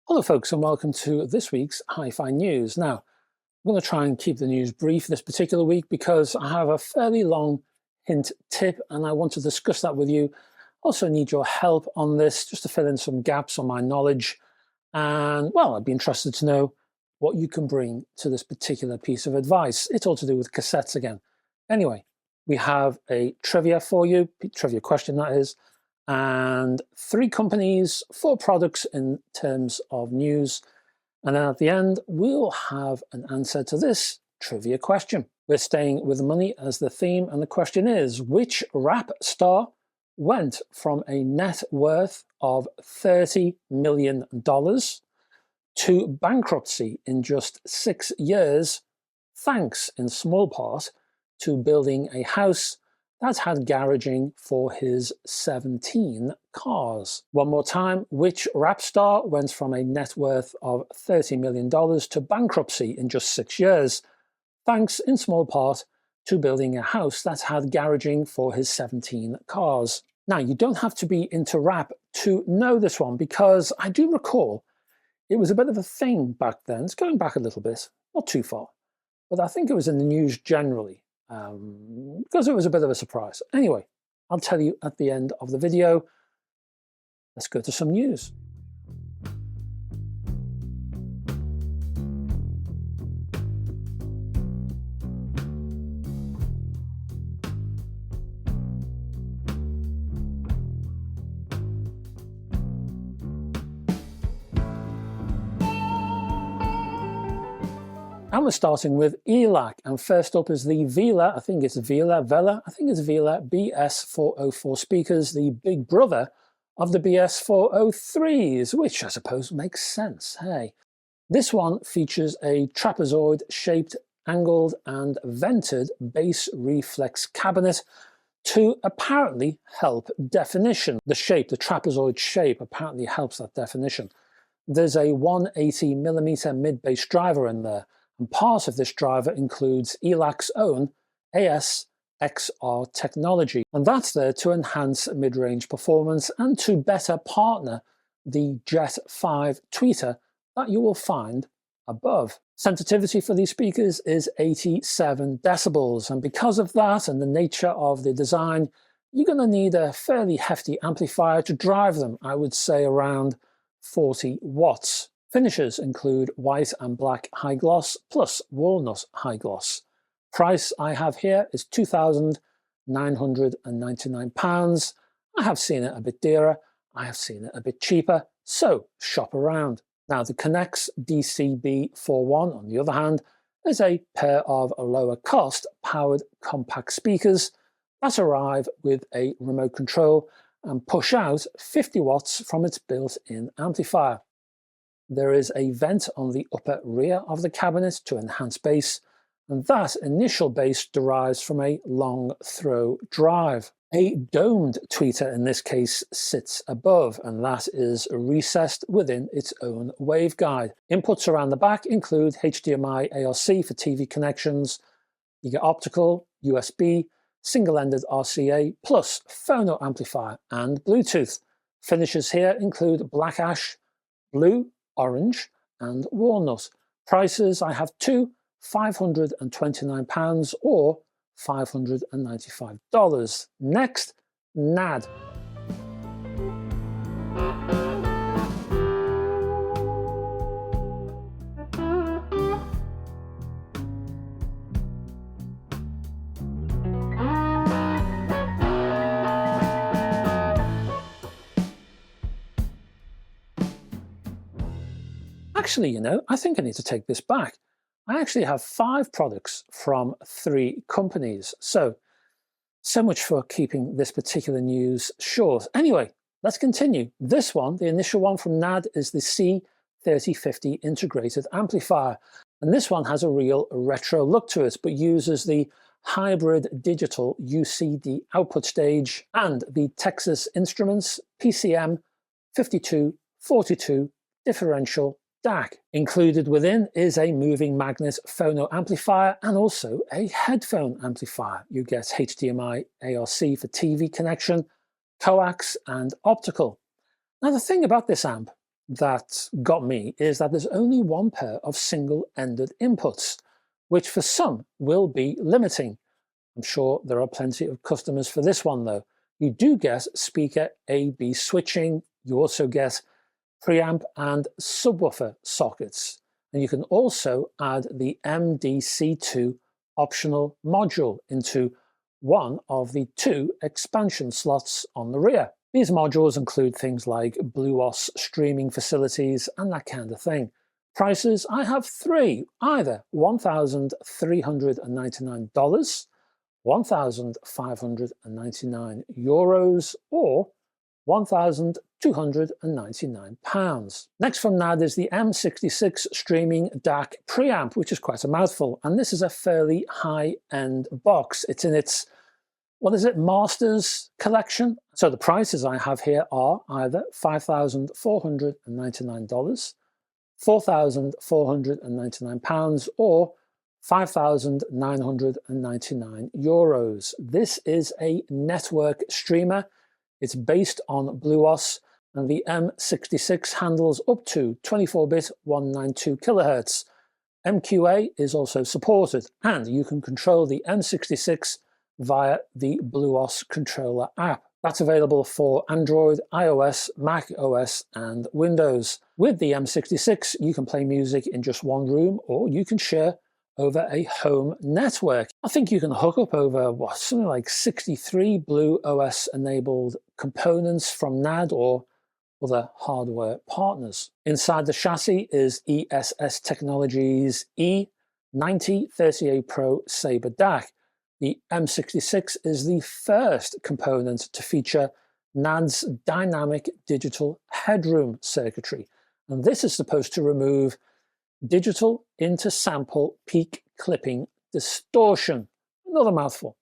Hello folks, and welcome to this week's Hi-Fi News. Now, I'm going to try and keep the news brief this particular week because I have a fairly long hint tip and I want to discuss that with you. Also need your help on this just to fill in some gaps on my knowledge. And well, I'd be interested to know what you can bring to this particular piece of advice. It's all to do with cassettes again. Anyway, we have a trivia for you, trivia question that is, and 3 companies, 4 products in terms of news. And then at the end, we'll have an answer to this trivia question. We're staying with money as the theme, and the question is, which rap star went from a net worth of $30 million to bankruptcy in just 6 years, thanks in small part to building a house that had garaging for his 17 cars. One more time, which rap star went from a net worth of $30 million to bankruptcy in just 6 years, thanks in small part to building a house that had garaging for his 17 cars? Now, you don't have to be into rap to know this one, because I do recall it was a bit of a thing back then. It's going back a little bit, not too far, but I think it was in the news generally. Because it was a bit of a surprise. Anyway, I'll tell you at the end of the video. Let's go to some news. And we're starting with ELAC, and first up is the Vela, I think it's Vela BS404 speakers, the big brother of the BS403s, which I suppose makes sense, hey. This one features a trapezoid-shaped, angled and vented bass reflex cabinet to apparently help definition. The shape, the trapezoid shape, apparently helps that definition. There's a 180mm mid-bass driver in there, and part of this driver includes ELAC's own ASXR technology, and that's there to enhance mid-range performance and to better partner the Jet 5 tweeter that you will find above. Sensitivity for these speakers is 87 decibels, and because of that and the nature of the design, you're going to need a fairly hefty amplifier to drive them. I would say around 40 watts. Finishes include white and black high gloss plus walnut high gloss. Price I have here is £2,999. I have seen it a bit dearer, I have seen it a bit cheaper, so shop around. Now the Connex DCB41, on the other hand, is a pair of lower cost powered compact speakers that arrive with a remote control and push out 50 watts from its built-in amplifier. There is a vent on the upper rear of the cabinet to enhance bass, and that initial bass derives from a long throw drive. A domed tweeter in this case sits above, and that is recessed within its own waveguide. Inputs around the back include HDMI ARC for TV connections, you get optical, USB, single-ended RCA, plus phono amplifier and Bluetooth. Finishes here include black ash, blue, orange and walnut. Prices I have two, £529 or $595. Next, NAD. Actually, you know, I think I need to take this back. I actually have 5 products from 3 companies. So much for keeping this particular news short. Anyway, let's continue. This one, the initial one from NAD, is the C3050 integrated amplifier. And this one has a real retro look to it, but uses the hybrid digital UCD output stage and the Texas Instruments PCM 5242 differential DAC. Included within is a moving magnet phono amplifier and also a headphone amplifier. You get HDMI ARC for TV connection, coax and optical. Now the thing about this amp that got me is that there's only one pair of single-ended inputs, which for some will be limiting. I'm sure there are plenty of customers for this one though. You do get speaker A/B switching, you also get preamp and subwoofer sockets, and you can also add the MDC2 optional module into one of the two expansion slots on the rear. These modules include things like BlueOS streaming facilities and that kind of thing. Prices, I have three, either $1,399, €1,599, or £1,299. Next from NAD is the M66 Streaming DAC preamp, which is quite a mouthful, and this is a fairly high-end box. It's in its, what is it, Masters collection? So the prices I have here are either $5,499, £4,499, or €5,999. This is a network streamer. It's based on BlueOS, and the M66 handles up to 24-bit 192 kHz. MQA is also supported, and you can control the M66 via the BlueOS controller app. That's available for Android, iOS, Mac OS, and Windows. With the M66, you can play music in just one room, or you can share over a home network. I think you can hook up over something like 63 BlueOS enabled components from NAD or other hardware partners. Inside the chassis is ESS Technologies E9038 Pro Sabre DAC. The M66 is the first component to feature NAD's dynamic digital headroom circuitry, and this is supposed to remove digital inter-sample peak clipping distortion. Another mouthful.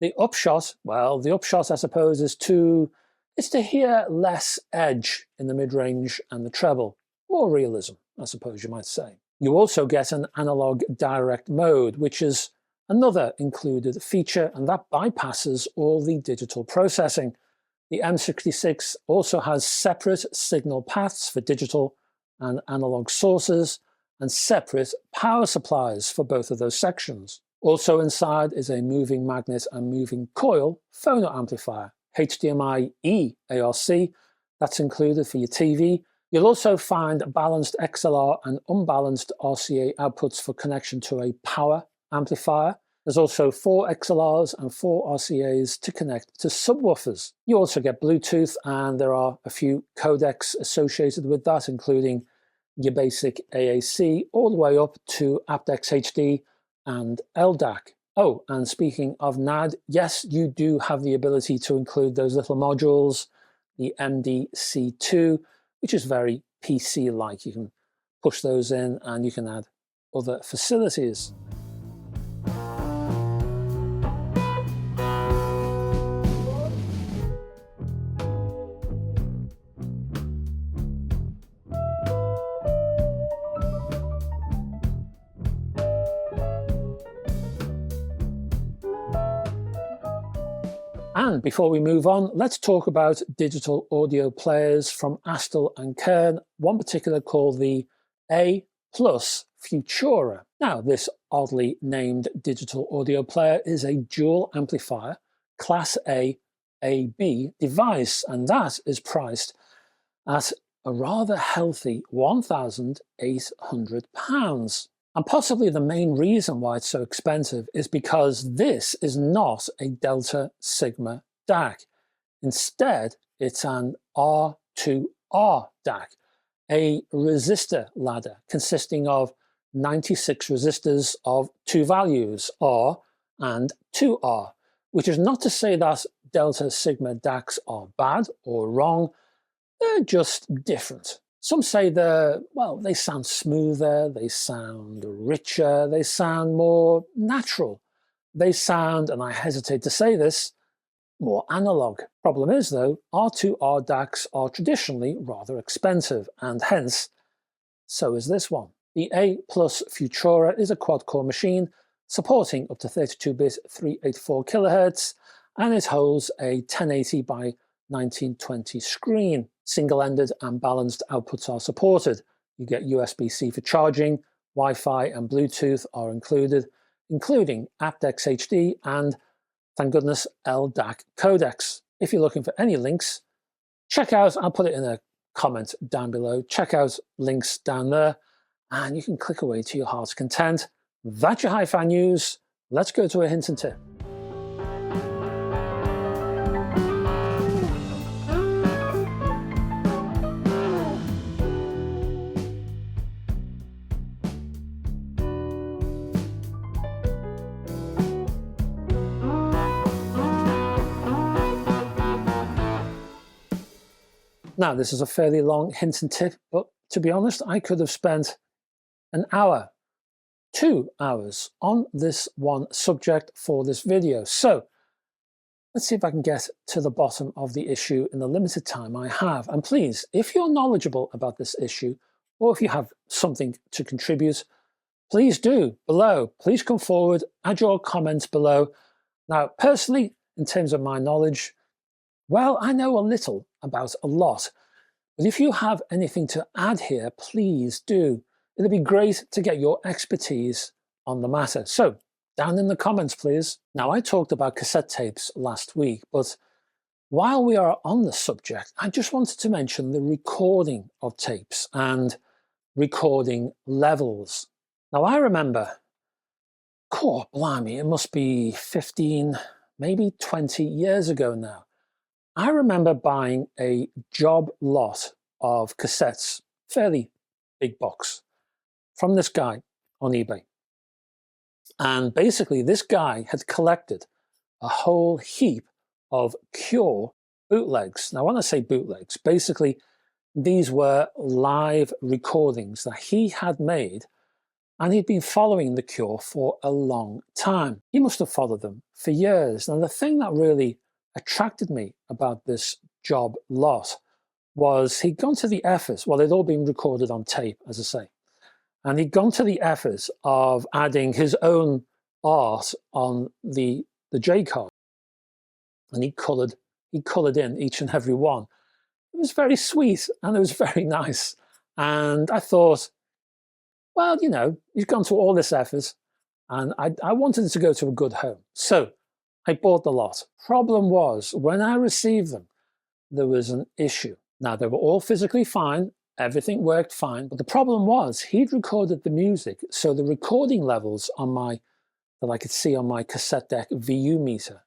The upshot, well, the upshot I suppose is to hear less edge in the mid-range and the treble. More realism, I suppose you might say. You also get an analog direct mode, which is another included feature, and that bypasses all the digital processing. The M66 also has separate signal paths for digital and analog sources, and separate power supplies for both of those sections. Also inside is a moving magnet and moving coil phono amplifier, HDMI eARC, that's included for your TV. You'll also find balanced XLR and unbalanced RCA outputs for connection to a power amplifier. There's also 4 XLRs and 4 RCAs to connect to subwoofers. You also get Bluetooth, and there are a few codecs associated with that, including your basic AAC all the way up to aptX HD and LDAC. Oh, and speaking of NAD, yes, you do have the ability to include those little modules, the MDC2, which is very PC-like. You can push those in and you can add other facilities. And before we move on, let's talk about digital audio players from ASTEL&KERN, one particular called the A+ Futura. Now, this oddly named digital audio player is a dual amplifier, Class A, AB device, and that is priced at a rather healthy £1,800. And possibly the main reason why it's so expensive is because this is not a Delta Sigma DAC. Instead, it's an R2R DAC, a resistor ladder consisting of 96 resistors of two values, R and 2R, which is not to say that Delta Sigma DACs are bad or wrong, they're just different. Some say they sound smoother, they sound richer, they sound more natural. They sound, and I hesitate to say this, more analog. Problem is though, R2R DACs are traditionally rather expensive, and hence, so is this one. The A+ Futura is a quad-core machine supporting up to 32-bit 384 kHz, and it holds a 1080 by 1920 screen. Single-ended and balanced outputs are supported. You get USB-C for charging, Wi-Fi and Bluetooth are included, including aptX HD and, thank goodness, LDAC codecs. If you're looking for any links, check out, I'll put it in a comment down below, check out links down there, and you can click away to your heart's content. That's your HiFi news. Let's go to a hint and tip. Now, this is a fairly long hint and tip, but to be honest, I could have spent an hour, 2 hours on this one subject for this video. So let's see if I can get to the bottom of the issue in the limited time I have. And please, if you're knowledgeable about this issue, or if you have something to contribute, please do below. Please come forward, add your comments below. Now, personally, in terms of my knowledge, well, I know a little about a lot, but if you have anything to add here, please do. It'd be great to get your expertise on the matter. So, down in the comments, please. Now, I talked about cassette tapes last week, but while we are on the subject, I just wanted to mention the recording of tapes and recording levels. Now, I remember, blimey, it must be 15, maybe 20 years ago now. I remember buying a job lot of cassettes, fairly big box, from this guy on eBay. And basically this guy had collected a whole heap of Cure bootlegs. Now when I say bootlegs, basically these were live recordings that he had made, and he'd been following the Cure for a long time. He must have followed them for years. And the thing that really attracted me about this job lot was he'd gone to the effort, well, they'd all been recorded on tape, as I say, and he'd gone to the effort of adding his own art on the J card, and he coloured in each and every one. It was very sweet and it was very nice, and I thought, well, you know, he's gone to all this effort, and I wanted it to go to a good home, so I bought the lot. Problem was, when I received them, there was an issue. Now, they were all physically fine, everything worked fine, but the problem was he'd recorded the music, so the recording levels on that I could see on my cassette deck VU meter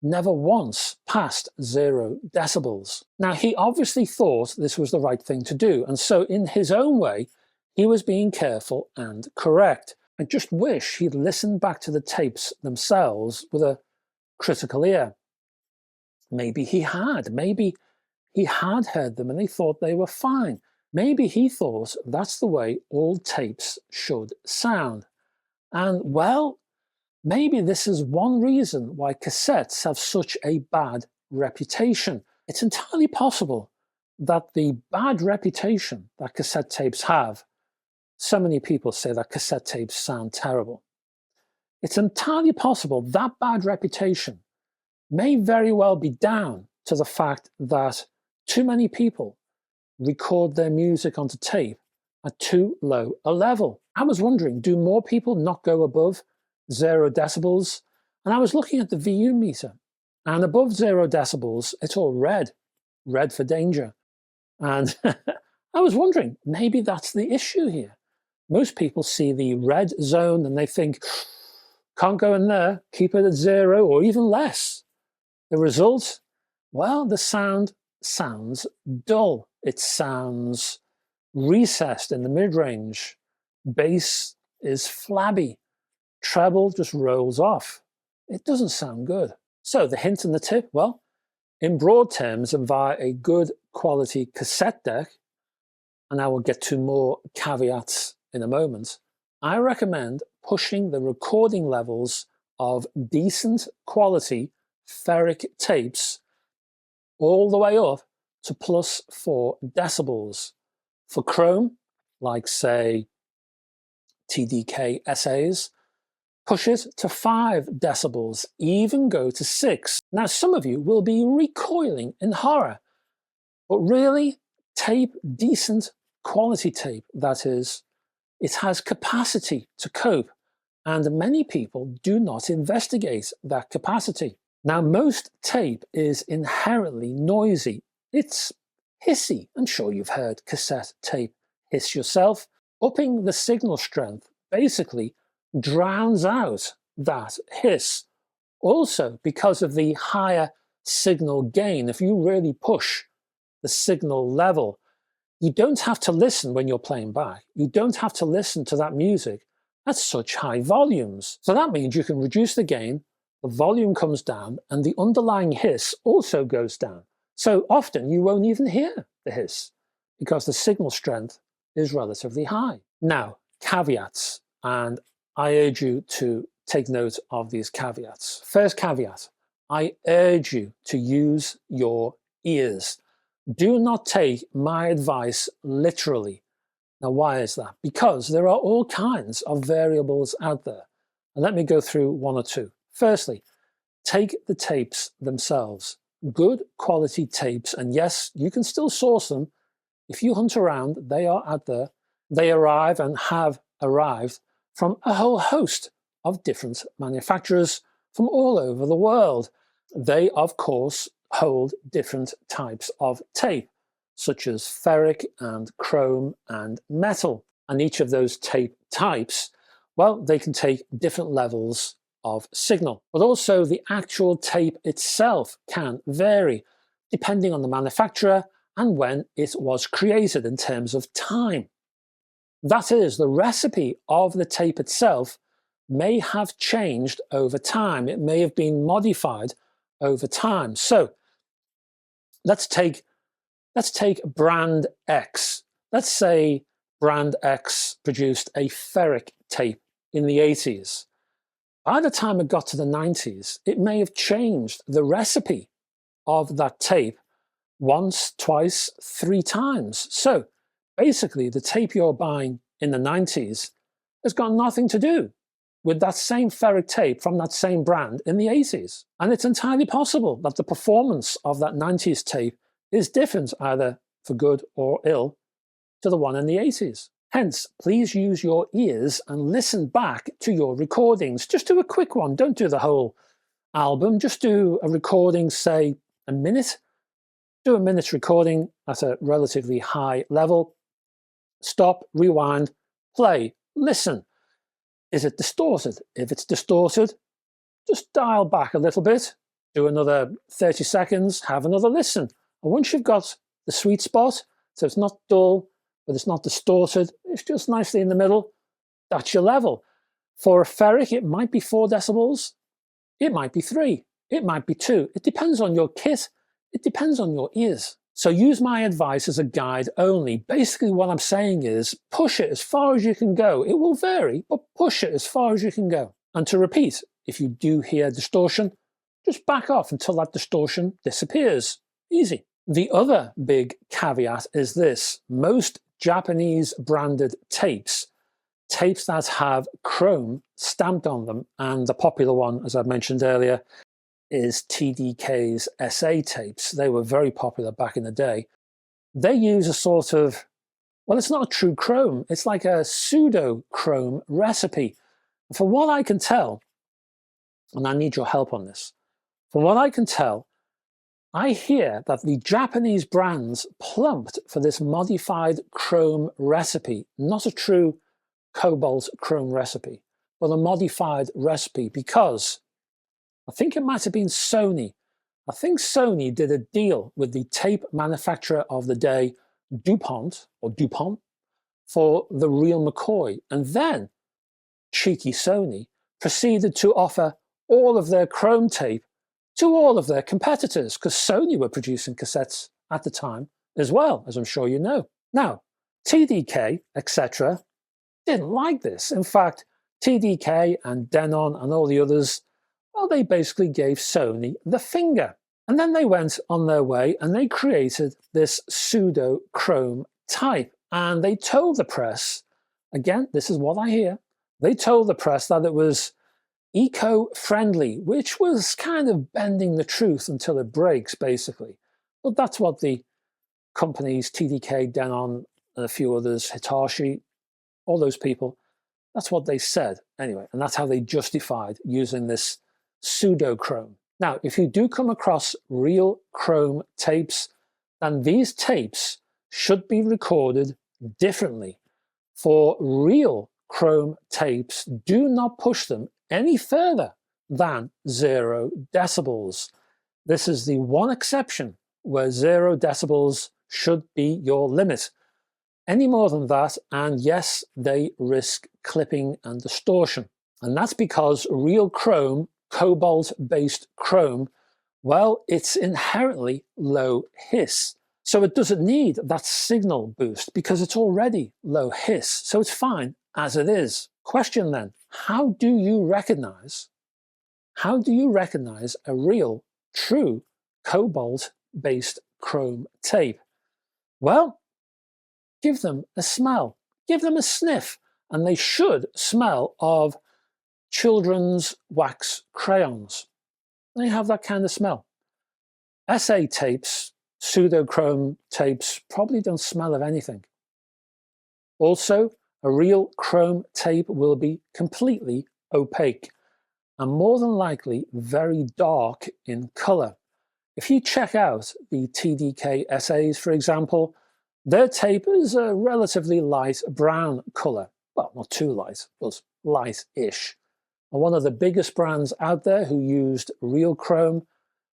never once passed 0 decibels. Now, he obviously thought this was the right thing to do, and so in his own way, he was being careful and correct. I just wish he'd listened back to the tapes themselves with a critical ear. Maybe he had heard them and he thought they were fine. Maybe he thought that's the way all tapes should sound. And well, maybe this is one reason why cassettes have such a bad reputation. It's entirely possible that the bad reputation that cassette tapes have, so many people say that cassette tapes sound terrible. It's entirely possible that bad reputation may very well be down to the fact that too many people record their music onto tape at too low a level. I was wondering, do more people not go above 0 decibels? And I was looking at the VU meter, and above 0 decibels, it's all red for danger. And I was wondering, maybe that's the issue here. Most people see the red zone and they think, can't go in there, keep it at 0 or even less. The result? Well, the sound sounds dull. It sounds recessed in the mid-range. Bass is flabby. Treble just rolls off. It doesn't sound good. So the hint and the tip, well, in broad terms and via a good quality cassette deck, and I will get to more caveats in a moment, I recommend pushing the recording levels of decent quality ferric tapes all the way up to +4 decibels. For chrome, like say TDK essays, push it to 5 decibels, even go to 6. Now, some of you will be recoiling in horror, but really, tape, decent quality tape, that is, it has capacity to cope, and many people do not investigate that capacity. Now, most tape is inherently noisy. It's hissy. I'm sure you've heard cassette tape hiss yourself. Upping the signal strength basically drowns out that hiss. Also, because of the higher signal gain, if you really push the signal level, you don't have to listen when you're playing back. You don't have to listen to that music at such high volumes. So that means you can reduce the gain, the volume comes down, and the underlying hiss also goes down. So often you won't even hear the hiss because the signal strength is relatively high. Now, caveats, and I urge you to take note of these caveats. First caveat, I urge you to use your ears. Do not take my advice literally. Now, why is that? Because there are all kinds of variables out there. And let me go through one or two. Firstly, take the tapes themselves. Good quality tapes, and yes, you can still source them. If you hunt around, they are out there. They arrive and have arrived from a whole host of different manufacturers from all over the world. They, of course, hold different types of tape, such as ferric and chrome and metal. And each of those tape types, well, they can take different levels of signal. But also the actual tape itself can vary depending on the manufacturer and when it was created in terms of time. That is, the recipe of the tape itself may have changed over time. It may have been modified over time. So let's take brand X. Let's say brand X produced a ferric tape in the 80s. By the time it got to the 90s, it may have changed the recipe of that tape once, twice, 3 times. So basically, the tape you're buying in the 90s has got nothing to do with that same ferric tape from that same brand in the 80s. And it's entirely possible that the performance of that 90s tape is different, either for good or ill, to the one in the 80s. Hence, please use your ears and listen back to your recordings. Just do a quick one. Don't do the whole album. Just do a recording, say a minute. Do a minute's recording at a relatively high level. Stop, rewind, play, listen. Is it distorted? If it's distorted, just dial back a little bit. Do another 30 seconds, have another listen. And once you've got the sweet spot, so it's not dull, but it's not distorted, it's just nicely in the middle, that's your level. For a ferric, it might be 4 decibels, it might be 3, it might be 2. It depends on your kit, it depends on your ears. So use my advice as a guide only. Basically what I'm saying is push it as far as you can go. It will vary, but push it as far as you can go. And to repeat, if you do hear distortion, just back off until that distortion disappears. Easy. The other big caveat is this. Most Japanese branded tapes that have chrome stamped on them, and the popular one, as I mentioned earlier, is TDK's SA tapes. They were very popular back in the day. They use a sort of, well, it's not a true chrome, it's like a pseudo chrome recipe. From what I can tell, and I need your help on this, from what I can tell, I hear that the Japanese brands plumped for this modified chrome recipe, not a true cobalt chrome recipe, but a modified recipe, because I think it might have been Sony. I think Sony did a deal with the tape manufacturer of the day, DuPont, for the real McCoy. And then cheeky Sony proceeded to offer all of their chrome tape to all of their competitors, because Sony were producing cassettes at the time as well, as I'm sure you know. Now, TDK, etc., didn't like this. In fact, TDK and Denon and all the others, well, they basically gave Sony the finger. And then they went on their way and they created this pseudo chrome type. And they told the press, again, this is what I hear, they told the press that it was eco-friendly, which was kind of bending the truth until it breaks, basically. But that's what the companies, TDK, Denon, and a few others, Hitachi, all those people, that's what they said anyway, and that's how they justified using this pseudochrome. Now, if you do come across real chrome tapes, then these tapes should be recorded differently. For real chrome tapes, do not push them any further than 0 decibels. This is the one exception where 0 decibels should be your limit. Any more than that, and yes, they risk clipping and distortion. And that's because real chrome, cobalt-based chrome, well, it's inherently low hiss. So it doesn't need that signal boost because it's already low hiss. So it's fine as it is. Question then, how do you recognize a real, true cobalt-based chrome tape? Well, give them a smell, give them a sniff, and they should smell of children's wax crayons. They have that kind of smell. SA tapes, pseudochrome tapes, probably don't smell of anything. Also, a real chrome tape will be completely opaque and more than likely very dark in color. If you check out the TDK SAs, for example, their tape is a relatively light brown color. Well, not too light, but light-ish. And one of the biggest brands out there who used real chrome,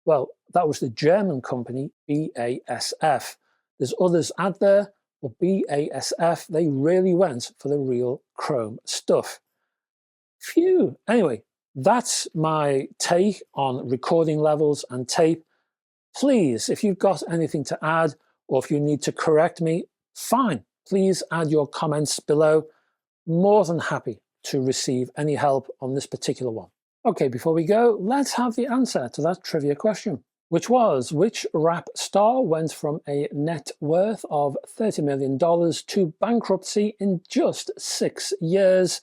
well, that was the German company BASF. There's others out there, but BASF, they really went for the real chrome stuff. Phew. Anyway, that's my take on recording levels and tape. Please, if you've got anything to add, or if you need to correct me, fine. Please add your comments below. More than happy to receive any help on this particular one. Okay, before we go, let's have the answer to that trivia question, which was, which rap star went from a net worth of $30 million to bankruptcy in just 6 years,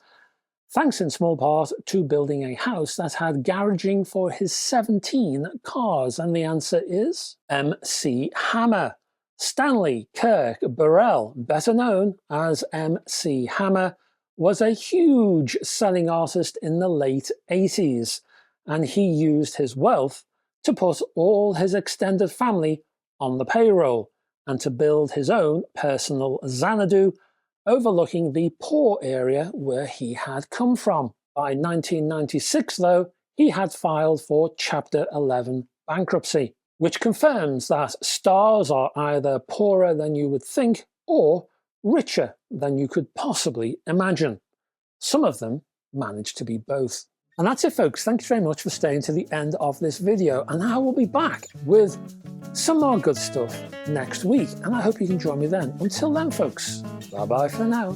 thanks in small part to building a house that had garaging for his 17 cars? And the answer is MC Hammer. Stanley Kirk Burrell, better known as MC Hammer, was a huge selling artist in the late 80s, and he used his wealth to put all his extended family on the payroll and to build his own personal Xanadu overlooking the poor area where he had come from. By 1996, though, he had filed for Chapter 11 bankruptcy, which confirms that stars are either poorer than you would think or richer than you could possibly imagine. Some of them manage to be both. And that's it, folks. Thank you very much for staying to the end of this video, and I will be back with some more good stuff next week, and I hope you can join me then. Until then, folks, bye-bye for now.